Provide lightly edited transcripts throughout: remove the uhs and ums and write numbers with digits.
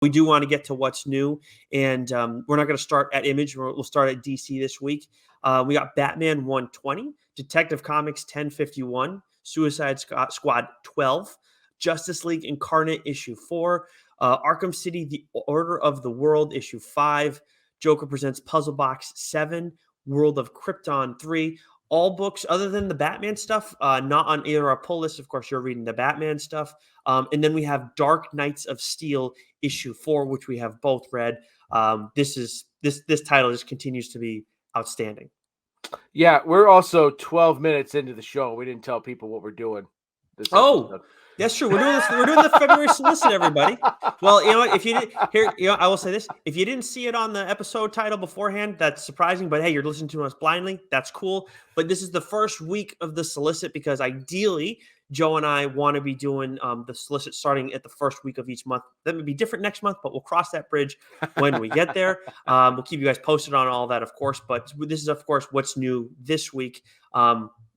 We do want to get to what's new, and we're not going to start at Image. We'll start at DC this week. We got Batman 120, Detective Comics 1051, Suicide Squad 12, Justice League Incarnate issue 4, Arkham City: The Order of the World issue 5, Joker Presents Puzzle Box 7, World of Krypton 3. All books other than the Batman stuff, not on either our pull list. Of course, you're reading the Batman stuff. And then we have Dark Knights of Steel issue 4, which we have both read. This title just continues to be outstanding. Yeah, we're also 12 minutes into the show. We didn't tell people what we're doing this episode. That's true. We're doing this. We're doing the February solicit, everybody. Well, you know what? If you didn't here, I will say this: if you didn't see it on the episode title beforehand, that's surprising. But hey, you're listening to us blindly. That's cool. But this is the first week of the solicit because ideally, Joe and I want to be doing the solicit starting at the first week of each month. That may be different next month, but we'll cross that bridge when we get there. We'll keep you guys posted on all that, of course. But this is, of course, what's new this week.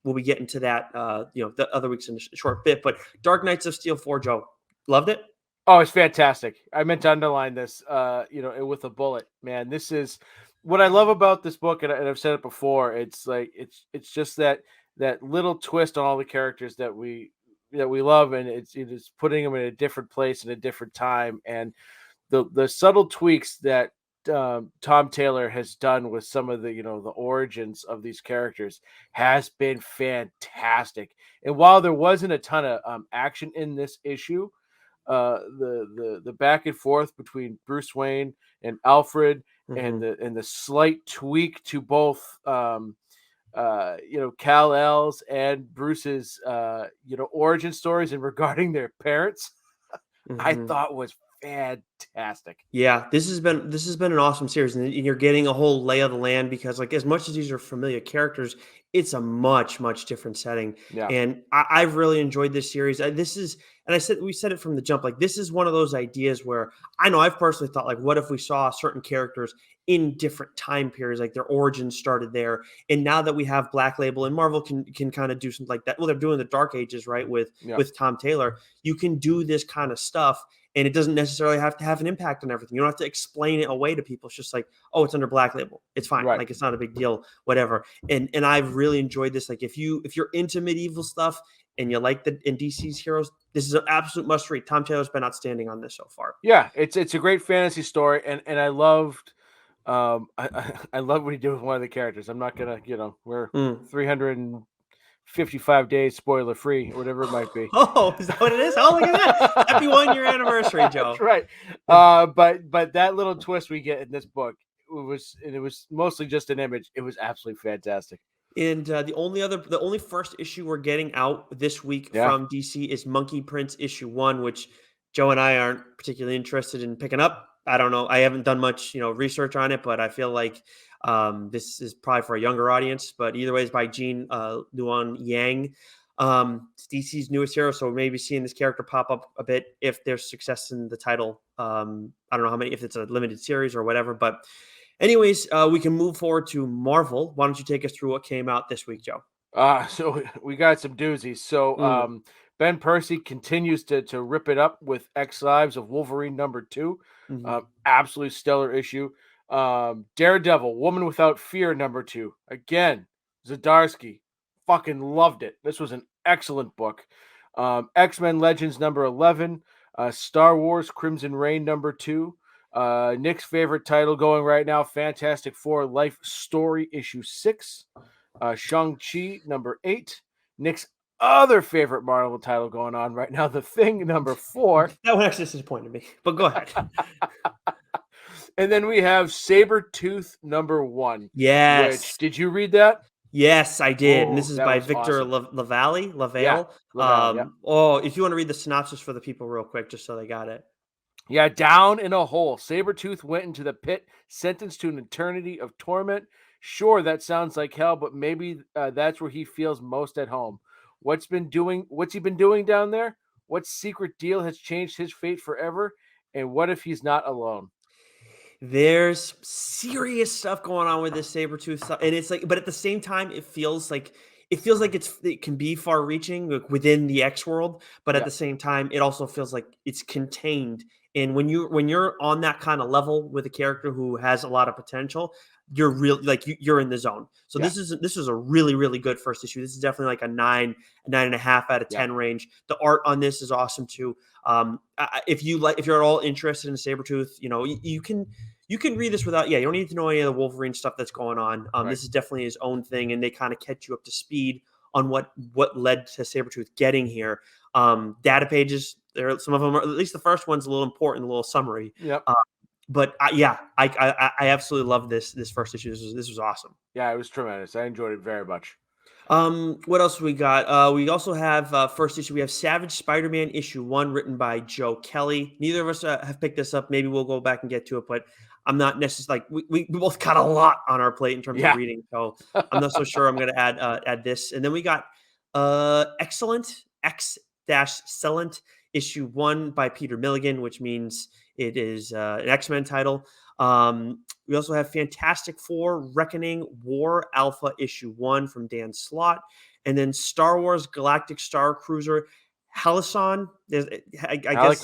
We'll be getting to that, the other weeks in a short bit. But Dark Knights of Steel 4, Joe, loved it? Oh, it's fantastic. I meant to underline this, with a bullet, man. This is what I love about this book, and I've said it before. It's like it's just that little twist on all the characters that we love, and it's putting them in a different place in a different time, and the subtle tweaks that Tom Taylor has done with some of the the origins of these characters has been fantastic. And while there wasn't a ton of action in this issue, the back and forth between Bruce Wayne and Alfred, and the slight tweak to both Kal-El's and Bruce's origin stories and regarding their parents, I thought was fantastic. Yeah, this has been an awesome series, and you're getting a whole lay of the land because, like, as much as these are familiar characters, it's a much different setting. Yeah. And I've really enjoyed this series. We said it from the jump. Like, this is one of those ideas where I know I've personally thought, like, what if we saw certain characters in different time periods, like their origins started there, and now that we have Black Label and Marvel can kind of do something like that. Well, they're doing the Dark Ages, right, with Tom Taylor. You can do this kind of stuff. And it doesn't necessarily have to have an impact on everything. You don't have to explain it away to people. It's just like, oh, it's under Black Label. It's fine. Right. Like, it's not a big deal, whatever. And I've really enjoyed this. Like, if you're into medieval stuff and you like and DC's heroes, this is an absolute must read. Tom Taylor's been outstanding on this so far. Yeah, it's a great fantasy story, and I loved I love what he did with one of the characters. I'm not gonna, we're 355 days spoiler free, whatever it might be. Oh, is that what it is? Oh, look at that. Happy 1-year anniversary, Joe. That's right. But that little twist we get in this book, it was mostly just an image. It was absolutely fantastic. And the only first issue we're getting out this week from DC is Monkey Prince issue 1, which Joe and I aren't particularly interested in picking up. I don't know. I haven't done much, research on it, but I feel like this is probably for a younger audience. But either way, it's by Gene Luan Yang. It's DC's newest hero, so maybe seeing this character pop up a bit if there's success in the title. I don't know how many, if it's a limited series or whatever. But anyways, we can move forward to Marvel. Why don't you take us through what came out this week, Joe? So we got some doozies. So Ben Percy continues to rip it up with X Lives of Wolverine #2. Absolutely stellar issue. Daredevil, Woman Without Fear #2. Again, Zdarsky. Fucking loved it. This was an excellent book. X-Men Legends #11. Star Wars Crimson Reign #2. Nick's favorite title going right now, Fantastic Four Life Story issue 6. Shang-Chi #8. Nick's other favorite Marvel title going on right now, The Thing #4. That one actually disappointed me, but go ahead. And then we have Sabretooth #1. Yes. Did you read that? Yes, I did. And this is by Victor awesome. LaValle. Yeah. Oh, if you want to read the synopsis for the people real quick, just so they got it. Yeah, down in a hole, Sabretooth went into the pit, sentenced to an eternity of torment. Sure, that sounds like hell, but maybe that's where he feels most at home. What's he been doing down there? What secret deal has changed his fate forever? And what if he's not alone? There's serious stuff going on with this Sabretooth stuff. And it's like, but at the same time, it feels like it can be far reaching within the X world, but at the same time, it also feels like it's contained And when you're on that kind of level with a character who has a lot of potential, you're real like you're in the zone. So Yeah. this is a really really good first issue. This is definitely like a 9.5 out of Yeah. 10 range. The art on this is awesome too. If you're at all interested in Sabretooth, you can read this without, you don't need to know any of the Wolverine stuff that's going on. Right. This is definitely his own thing, and they kind of catch you up to speed on what led to Sabretooth getting here. Data pages, some of them are, at least the first one's a little important, a little summary. Yep. But I absolutely love this first issue. This was awesome. Yeah, it was tremendous. I enjoyed it very much. What else we got? We also have first issue. We have Savage Spider-Man issue 1, written by Joe Kelly. Neither of us have picked this up. Maybe we'll go back and get to it, but I'm not necessarily like we both got a lot on our plate in terms of reading, so I'm not so sure I'm going to add this. And then we got Excellent Excellent issue 1 by Peter Milligan, which means it is an X-Men title. We also have Fantastic Four Reckoning War Alpha issue 1 from Dan Slott, and then Star Wars Galactic Star Cruiser Halcyon. I guess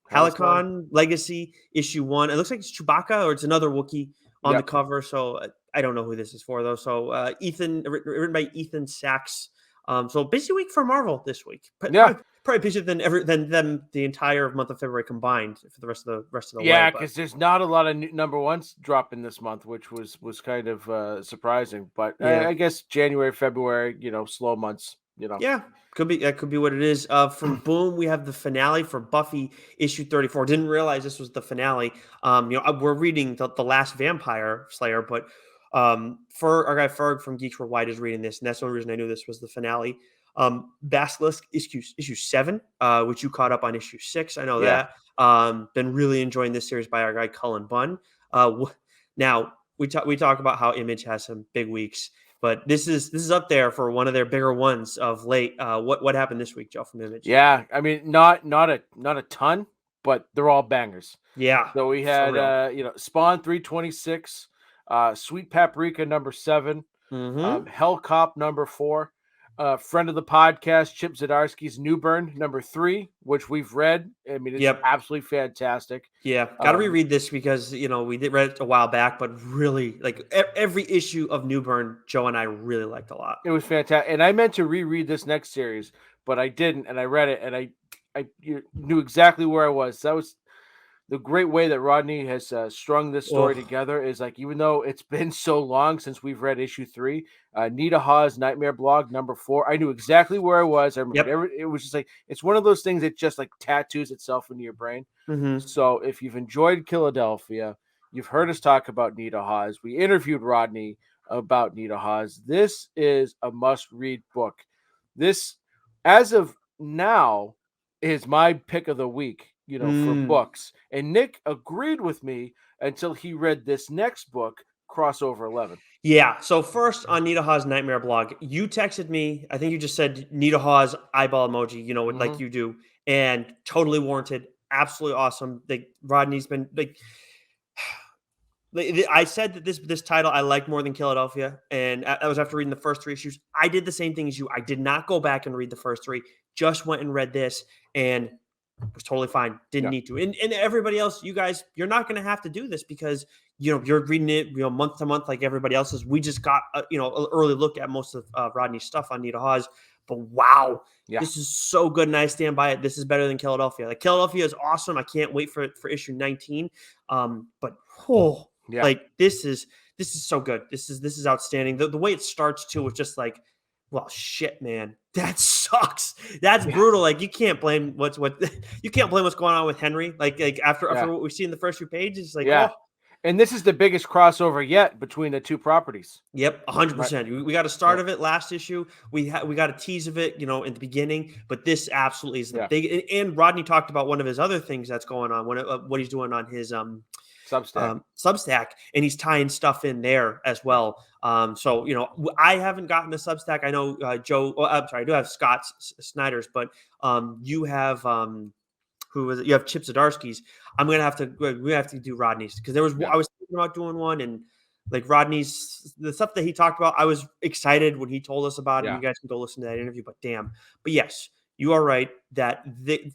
Halcyon Legacy issue 1. It looks like it's Chewbacca or it's another Wookiee on the cover. So I don't know who this is for though. So written by Ethan Sachs. So busy week for Marvel this week. Probably busier than the entire month of February combined for the rest of the way. Yeah, because there's not a lot of number ones dropping this month, which was kind of surprising. But I guess January, February, slow months. Yeah, that could be what it is. From Boom, we have the finale for Buffy issue 34. Didn't realize this was the finale. We're reading the Last Vampire Slayer, but for our guy Ferg from Geeks Worldwide is reading this, and that's the only reason I knew this was the finale. Basilisk issue 7, which you caught up on issue 6. I know that. Been really enjoying this series by our guy Cullen Bunn. Now we talk about how Image has some big weeks, but this is up there for one of their bigger ones of late. What happened this week, Joe, from Image? Yeah, I mean not a ton, but they're all bangers. Yeah. So we had Spawn 326, Sweet Paprika number 7, Hell Cop number 4. Friend of the podcast, Chip Zdarsky's Newburn number 3, which we've read. I mean, it's absolutely fantastic. Yeah, got to reread this because we read it a while back, but really, like every issue of Newburn, Joe and I really liked a lot. It was fantastic, and I meant to reread this next series, but I didn't, and I read it, and I knew exactly where I was. That was the great way that Rodney has strung this story together. Is like, even though it's been so long since we've read issue 3, Nita Hawes' Nightmare Blog number 4, I knew exactly where I was. I remember it was just like, it's one of those things that just like tattoos itself into your brain. So if you've enjoyed Philadelphia, you've heard us talk about Nita Hawes. We interviewed Rodney about Nita Hawes. This is a must-read book. This, as of now, is my pick of the week. For books. And Nick agreed with me until he read this next book, Crossover 11. Yeah. So first on Nita Hawes' Nightmare Blog, you texted me. I think you just said Nita Hawes eyeball emoji, like you do, and totally warranted. Absolutely awesome. Rodney's been like. I said that this title I like more than Philadelphia, and that was after reading the first 3 issues. I did the same thing as you. I did not go back and read the first 3. Just went and read this, and was totally fine. Didn't need to. And everybody else, you guys, you're not going to have to do this because you're reading it month to month like everybody else is. We just got an early look at most of Rodney's stuff on Nita Hawes. But wow, this is so good, and I stand by it. This is better than Philadelphia. Like, Philadelphia is awesome. I can't wait for issue 19. Like this is so good. This is outstanding. The way it starts too with just like, well, shit, man, that sucks. That's brutal. Like, you can't blame what's going on with Henry. Like after what we see in the first few pages, like, And this is the biggest crossover yet between the two properties. Yep, 100%. We got a start of it last issue. We got a tease of it, in the beginning. But this absolutely is the big. And Rodney talked about one of his other things that's going on. What he's doing on his Substack, and he's tying stuff in there as well. So I haven't gotten the Substack. I know Joe. I'm sorry, I do have Scott Snyder's, but you have who was it? You have Chip Zdarsky's. We have to do Rodney's because I was thinking about doing one, and like Rodney's, the stuff that he talked about, I was excited when he told us about it. You guys can go listen to that interview. But yes, you are right that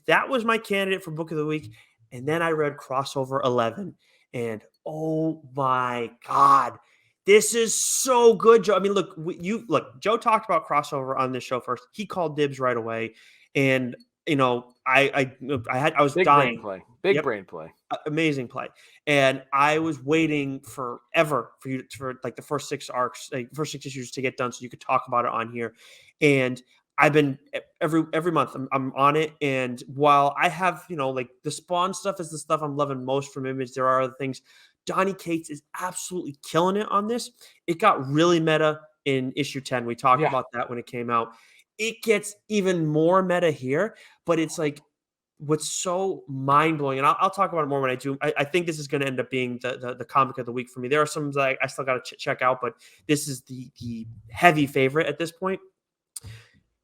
that was my candidate for book of the week. And then I read crossover 11, and oh my God, this is so good, Joe. I mean, look, Joe talked about crossover on this show first. He called dibs right away. And, I was Big brain dying. play. Big Yep. brain play. Amazing play. And I was waiting forever for you for like the first 6 arcs, like first 6 issues to get done so you could talk about it on here. And I've been every month I'm on it. And while I have, like the Spawn stuff is the stuff I'm loving most from Image, there are other things. Donny Cates is absolutely killing it on this. It got really meta in issue 10. We talked Yeah. about that when it came out. It gets even more meta here, but it's like what's so mind blowing, and I'll talk about it more when I do. I think this is going to end up being the comic of the week for me. There are some that I still got to check out, but this is the heavy favorite at this point.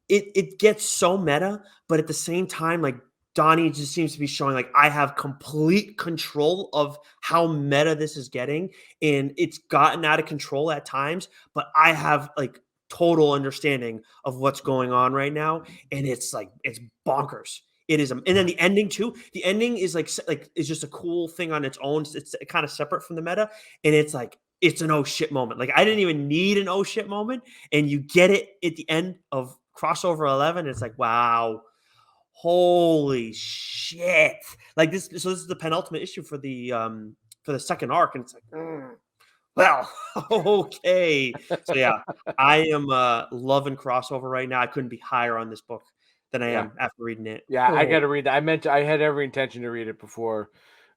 It gets so meta, but at the same time, like Donnie just seems to be showing like I have complete control of how meta this is getting, and it's gotten out of control at times, but I have like total understanding of what's going on right now, and it's bonkers. It is, and then the ending too. The ending is like is just a cool thing on its own. It's kind of separate from the meta, and it's like it's an oh shit moment. Like I didn't even need an oh shit moment, and you get it at the end of crossover 11. It's like wow, holy shit! Like this. So this is the penultimate issue for the second arc, and it's like. Well, okay. So yeah, I am loving crossover right now. I couldn't be higher on this book than I am after reading it. Yeah, I got Oh. to read that. I had every intention to read it before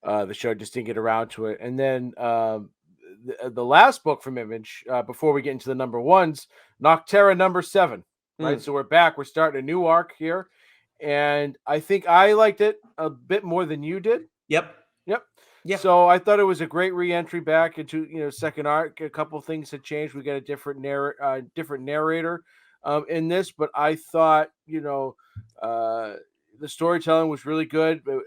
the show, just didn't get around to it. And then the last book from Image, before we get into the number ones, Nocterra number 7. Right, Mm. so we're back. We're starting a new arc here, and I think I liked it a bit more than you did. Yep. Yep. Yeah. So I thought it was a great re-entry back into second arc. A couple things had changed. We got a different narrator in this, but I thought the storytelling was really good. But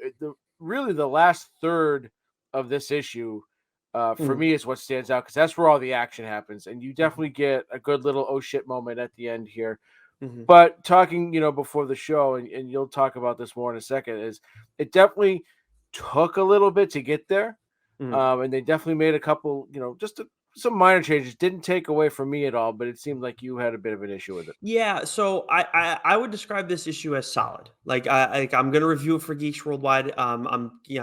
really the last third of this issue for Mm. me is what stands out because that's where all the action happens, and you Mhm. definitely get a good little oh shit moment at the end here. Mhm. But talking, before the show, and you'll talk about this more in a second, is it definitely took a little bit to get there. Mhm. And they definitely made a couple, some minor changes. Didn't take away from me at all, but it seemed like you had a bit of an issue with it. Yeah, so I would describe this issue as solid. I'm gonna review it for Geeks Worldwide. I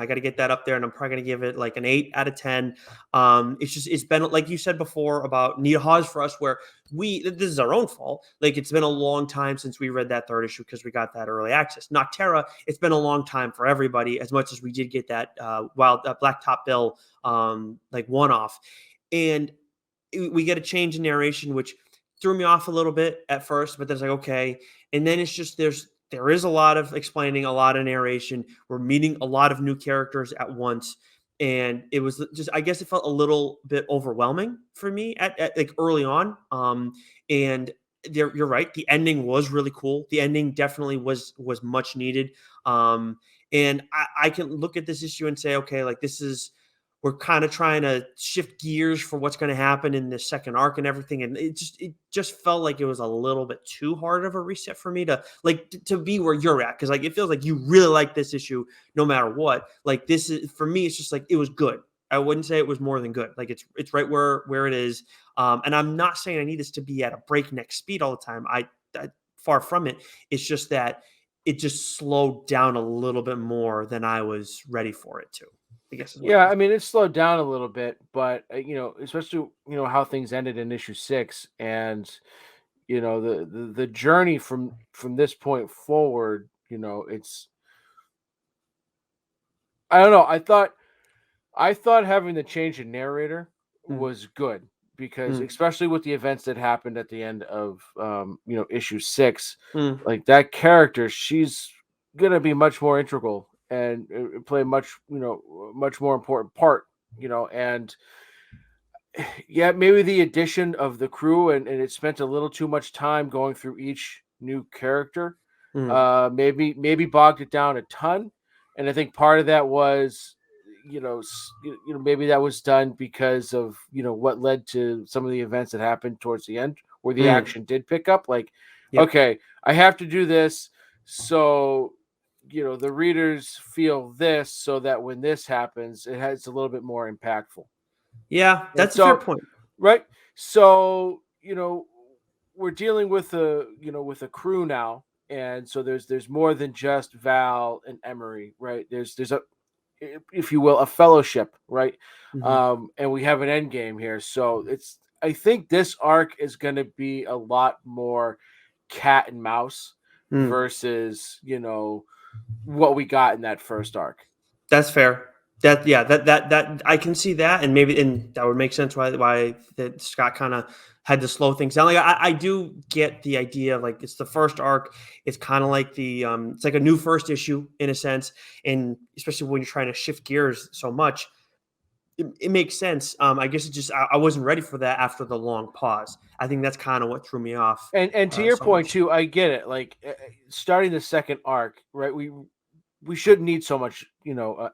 got to get that up there, and I'm probably gonna give it like an 8 out of 10. It's been like you said before about Nita Hawes for us, where this is our own fault. Like it's been a long time since we read that third issue because we got that early access. Nocterra, it's been a long time for everybody, as much as we did get that Black Top Bill like one off, and we get a change in narration, which threw me off a little bit at first, but then it's like, okay. And then it's just there is a lot of explaining, a lot of narration. We're meeting a lot of new characters at once. And it was just, I guess it felt a little bit overwhelming for me at like early on. And you're right. The ending was really cool. The ending definitely was much needed. And I can look at this issue and say, okay, like this is we're kind of trying to shift gears for what's going to happen in the second arc and everything, and it just felt like it was a little bit too hard of a reset for me to be where you're at, because like it feels like you really like this issue no matter what. Like this is for me, it's just like it was good. I wouldn't say it was more than good. Like it's right where it is. And I'm not saying I need this to be at a breakneck speed all the time. I far from it. It's just that it just slowed down a little bit more than I was ready for it to. I guess is what Yeah, I'm I mean it slowed down a little bit, but especially how things ended in issue 6, and the journey from this point forward. It's I don't know. I thought having the change in narrator Mm, was good because mm, especially with the events that happened at the end of issue 6, mm, like that character, she's gonna be much more integral and play much more important part. And yeah, maybe the addition of the crew and it spent a little too much time going through each new character. mm, Maybe bogged it down a ton, and I think part of that was, maybe that was done because of what led to some of the events that happened towards the end, where the mm. action did pick up. Like, Yep. okay, I have to do this, so the readers feel this, so that when this happens, it's a little bit more impactful. Yeah, And that's a fair so, point. right, so we're dealing with a crew now, and so there's more than just Val and Emery, right? There's a, if you will, a fellowship, right? Hmm. And we have an end game here, so I think this arc is going to be a lot more cat and mouse Mm, versus what we got in that first arc. that's fair. That yeah, that I can see that, and maybe and that would make sense why that Scott kind of had to slow things down. Like I do get the idea, like it's the first arc. It's kind of like it's like a new first issue in a sense, and especially when you're trying to shift gears so much, it makes sense. I guess it just I wasn't ready for that after the long pause. I think that's kind of what threw me off And to your so point much. too, I get it. Like starting the second arc, right? We shouldn't need so much,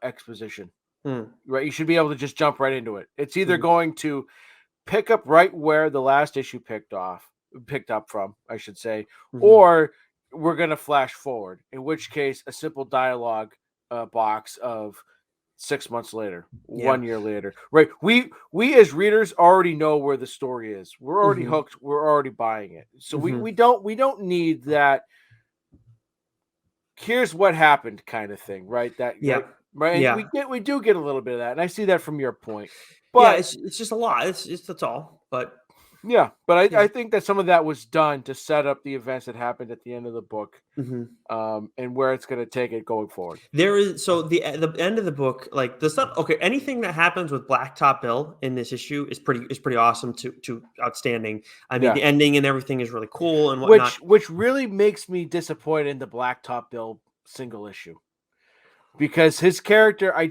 exposition, Mm, right? You should be able to just jump right into it. It's either mhm, going to pick up right where the last issue picked up from, I should say, mhm. or we're going to flash forward. In which case, a simple dialogue box of 6 months later, Yeah. 1 year later, right? We as readers already know where the story is. We're already Hmm. hooked. We're already buying it. So we Hmm. we don't we don't need that. Here's what happened, kind of thing, right? That Yeah. right. And Yeah. we do get a little bit of that, and I see that from your point. Yeah. But It's just a lot. It's that's all. But yeah, but I yeah. think that some of that was done to set up the events that happened at the end of the book, Hmm. and where it's going to take it going forward. There is so the end of the book, like the stuff. Okay, anything that happens with Blacktop Bill in this issue is pretty awesome to outstanding. I mean, Yeah, the ending and everything is really cool and whatnot. which really makes me disappointed in the Blacktop Bill single issue, because his character, I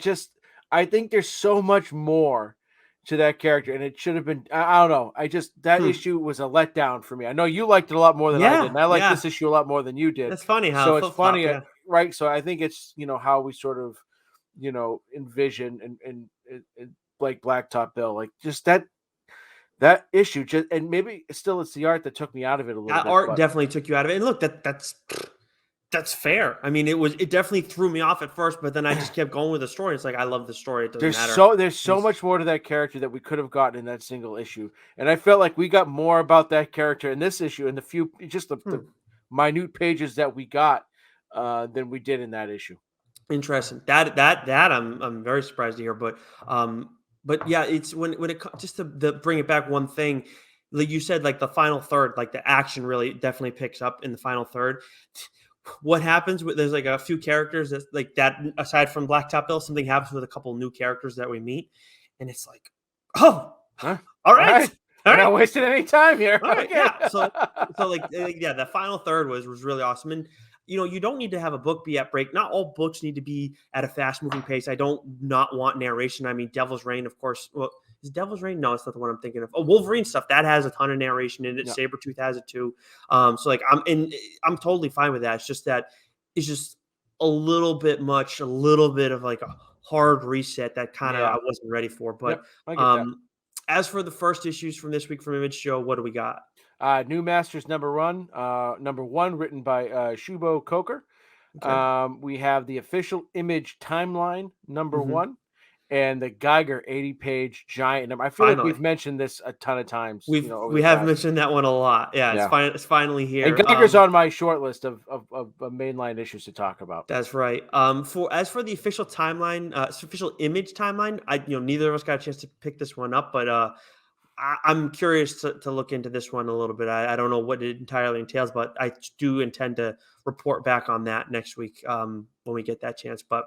think there's so much more to that character, and it should have been. I don't know. That Hmm. issue was a letdown for me. I know you liked it a lot more than I did, Yeah. and I like Yeah. this issue a lot more than you did. That's funny how So it's flip flop. funny, Yeah. right? So I think it's how we sort of envision and like Blacktop Bill, like just that issue, just and maybe it's the art that took me out of it a little That bit, art but definitely took you out of it. And look, that's fair. I mean, it definitely threw me off at first, but then I just kept going with the story. It's like I love the story. It doesn't matter. there's so It's- much more to that character that we could have gotten in that single issue, and I felt like we got more about that character in this issue, in the few just the hmm. minute pages that we got, than we did in that issue. Interesting. That I'm very surprised to hear, but yeah, it's when just to bring it back one thing, like you said, like the final third, like the action really definitely picks up in the final third. What happens with there's like a few characters that like that aside from Blacktop Bill, something happens with a couple new characters that we meet, and it's like, oh, Huh? all All right, right, all we're right, not wasting any time here. all right, Okay. yeah. So like yeah, the final third was really awesome, and you don't need to have a book be at break. Not all books need to be at a fast moving pace. I don't not want narration. I mean, Devil's Reign, of course. Well, is Devil's Reign? No, it's not the one I'm thinking of. Oh, Wolverine stuff that has a ton of narration in it. Yeah. Saber 2002. So like I'm totally fine with that. It's just that it's just a little bit much, a little bit of like a hard reset that kind of I Yeah. wasn't ready for. But Yep. I get that. um, as for the first issues from this week from Image Show, what do we got? New Masters number one, written by Shubo Coker. Okay. We have the official Image timeline number Hmm. one, and the Geiger 80-page giant number. I feel like Finally. we've mentioned this a ton of times, over We the have past. mentioned that one a lot. Yeah, Yeah, it's finally and here. Geiger's on my short list of mainline issues to talk about. That's right. For the official timeline, official image timeline, neither of us got a chance to pick this one up, but I'm curious to look into this one a little bit. I don't know what it entirely entails, but I do intend to report back on that next week when we get that chance. But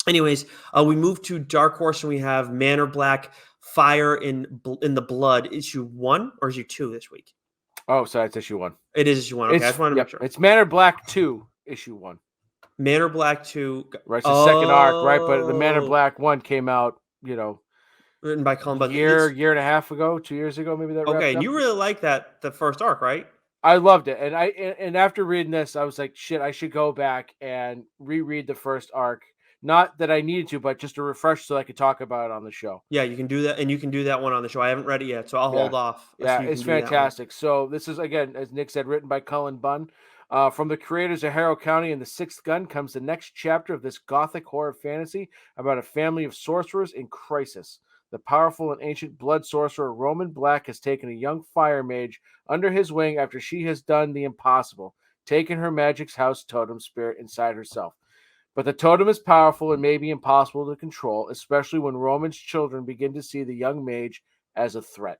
anyways, we move to Dark Horse and we have Manor Black Fire in the Blood issue 1 or issue 2 this week. Oh, so that's issue one. It is issue 1. Okay, I just wanted to make sure. It's Manor Black 2, issue one. Manor Black 2. Right, it's the second arc, right? But the Manor Oh, Black one came out, written by Cullen, but year and a half ago, 2 years ago, maybe that okay. wrapped And up. you really like the first arc, right? I loved it, and after reading this, I was like, shit, I should go back and reread the first arc. Not that I needed to, but just to refresh so I could talk about it on the show. Yeah, you can do that, and you can do that one on the show. I haven't read it yet, so I'll Yeah, hold off yeah, so you can it's do that one. fantastic. So this is, again, as Nick said, written by Cullen Bunn. From the creators of Harrow County and The Sixth Gun comes the next chapter of this gothic horror fantasy about a family of sorcerers in crisis. The powerful and ancient blood sorcerer Roman Black has taken a young fire mage under his wing after she has done the impossible, taken her magic's house totem spirit inside herself. But the totem is powerful and may be impossible to control, especially when Roman's children begin to see the young mage as a threat.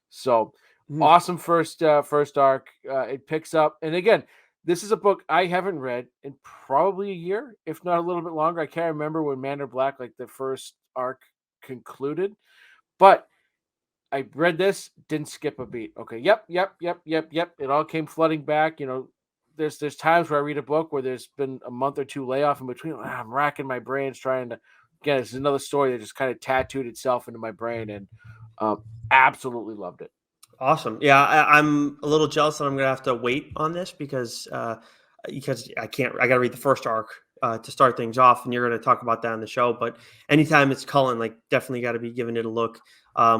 So awesome first arc. It picks up, and again, this is a book I haven't read in probably a year, if not a little bit longer. I can't remember when Man in Black, like the first arc, concluded, but I read this, didn't skip a beat. Okay, yep. It all came flooding back. There's times where I read a book where there's been a month or two layoff in between. I'm racking my brains trying to. Again, it's another story that just kind of tattooed itself into my brain, and absolutely loved it. Awesome. Yeah, I'm a little jealous that I'm gonna have to wait on this because I can't. I got to read the first arc to start things off, and you're going to talk about that on the show. But anytime it's Cullen, like definitely got to be giving it a look.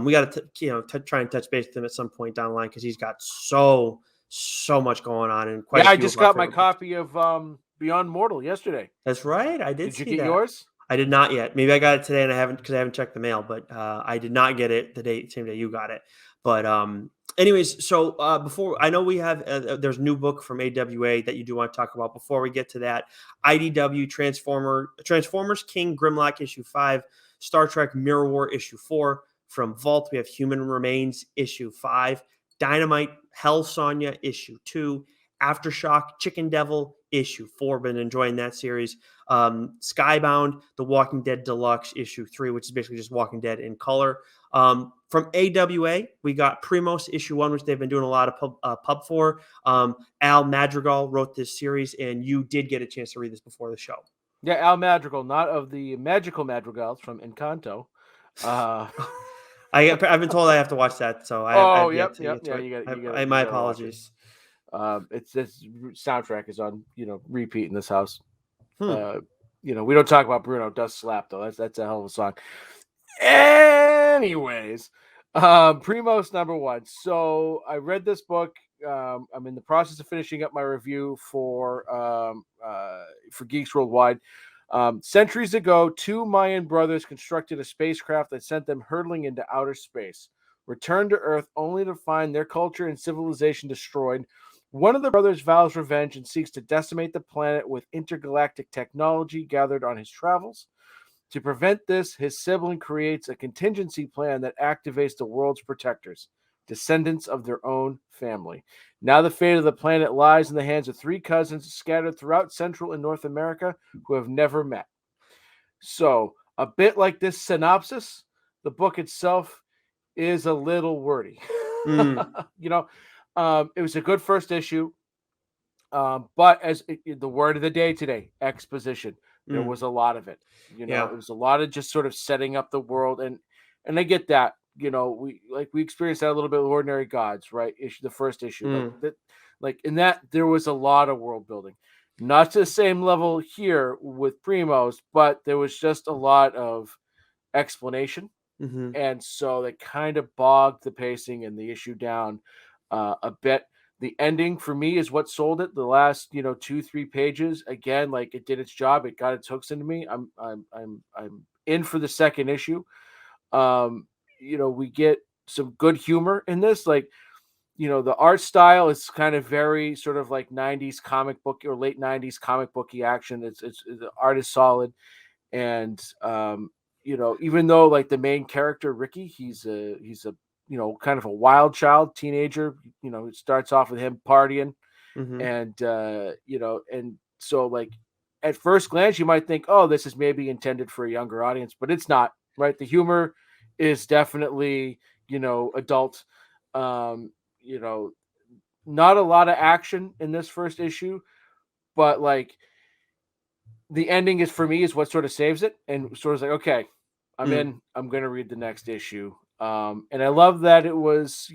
We got to try and touch base with him at some point down the line because he's got so much going on and quite. Yeah, I just got my copy of Beyond Mortal yesterday. That's right. I did. Did you get yours? I did not yet. Maybe I got it today, and I haven't checked the mail. But I did not get it the same day you got it. But anyways, so before I know we have there's a new book from AWA that you do want to talk about. Before we get to that, IDW Transformers King Grimlock issue 5, Star Trek Mirror War issue 4. From Vault, we have Human Remains issue 5, Dynamite Hell Sonja issue 2, Aftershock Chicken Devil issue 4. Been enjoying that series. Skybound The Walking Dead Deluxe issue 3, which is basically just Walking Dead in color. From AWA, we got Primos issue 1, which they've been doing a lot of pub for. Al Madrigal wrote this series, and you did get a chance to read this before the show. Yeah, Al Madrigal, not of the magical Madrigals from Encanto. I've been told I have to watch that, so yep. My apologies. It's this soundtrack is on repeat in this house. We don't talk about Bruno Dust Slap though. That's a hell of a song. Anyways, Primos #1. So I read this book. I'm in the process of finishing up my review for Geeks Worldwide. Centuries ago, two Mayan brothers constructed a spacecraft that sent them hurtling into outer space, returned to Earth only to find their culture and civilization destroyed. One of the brothers vows revenge and seeks to decimate the planet with intergalactic technology gathered on his travels. To prevent this, his sibling creates a contingency plan that activates the world's protectors, descendants of their own family. Now the fate of the planet lies in the hands of three cousins scattered throughout Central and North America who have never met. So, a bit like this synopsis, the book itself is a little wordy. It was a good first issue, but as the word of the day today, exposition. There was a lot of it. It was a lot of just sort of setting up the world, and I get that. We experienced that a little bit with Ordinary Gods, right? The first issue, in that there was a lot of world building, not to the same level here with Primos, but there was just a lot of explanation, and so they kind of bogged the pacing and the issue down a bit. The ending for me is what sold it. The last 2-3 pages, again, like it did its job. It got its hooks into me. I'm in for the second issue. We get some good humor in this. The art style is kind of very sort of like 90s comic book or late 90s comic booky action. It's the art is solid. And, even though like the main character, Ricky, he's a kind of a wild child teenager, it starts off with him partying and, and so like at first glance, you might think, oh, this is maybe intended for a younger audience, but it's not, right? The humor is definitely, adult, not a lot of action in this first issue, but like the ending is for me is what sort of saves it. And sort of like, okay, I'm in, I'm going to read the next issue. And I love that it was,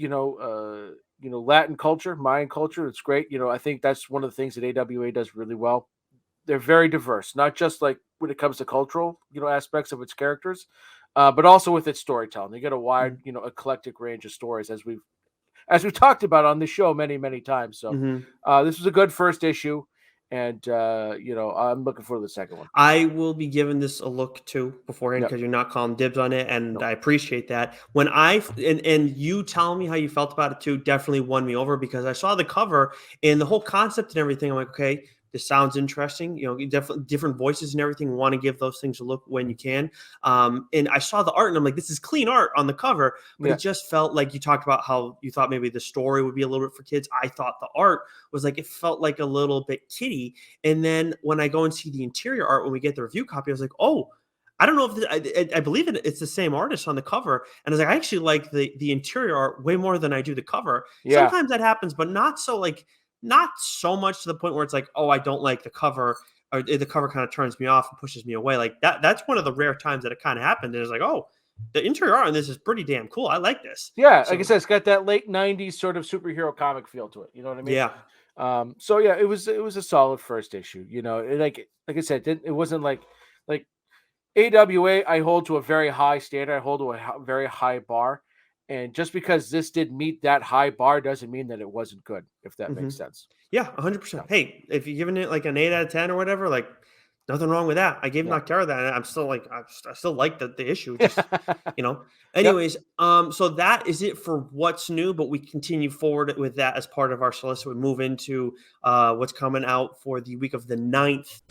Latin culture, Mayan culture. It's great. I think that's one of the things that AWA does really well. They're very diverse, not just like when it comes to cultural, aspects of its characters, but also with its storytelling. They get a wide, eclectic range of stories, as as we've talked about on the show many, many times. So Mhm. this was a good first issue, and I'm looking forward to the second one. I will be giving this a look too beforehand Yep. because you're not calling dibs on it, and Nope. I appreciate that. When and you telling me how you felt about it too definitely won me over because I saw the cover and the whole concept and everything. I'm like, okay, this sounds interesting. You know, you definitely different voices and everything. Want to give those things a look when you can. And I saw the art and I'm like, this is clean art on the cover, but Yeah. it just felt like you talked about how you thought maybe the story would be a little bit for kids. I thought the art was like it felt like a little bit kiddie, and then when I go and see the interior art when we get the review copy, I was like, oh, I don't know if I believe it's the same artist on the cover, and I was like, I actually like the interior art way more than I do the cover. Yeah. Sometimes that happens, but not so much to the point where it's like, oh, I don't like the cover, or the cover kind of turns me off and pushes me away. Like that. That's one of the rare times that it kind of happened. And it's like, oh, the interior art on this is pretty damn cool. I like this. Yeah. Like I So said, it's got that late '90s sort of superhero comic feel to it. You know what I mean? yeah. So yeah, it was a solid first issue. Like I said, it wasn't like AWA. I hold to a very high standard. I hold to a very high bar, and just because this didn't meet that high bar doesn't mean that it wasn't good. If that makes Mhm. sense. Yeah, Yeah. 100%. Hey, if you're giving it like an 8 out of 10 or whatever, like nothing wrong with that. I gave Yeah. Noctera that. And I'm still like, I still like the issue. Just, you know. Yep. Anyways, so that is it for what's new, but we continue forward with that as part of our solicit. We move into what's coming out for the week of the 9th.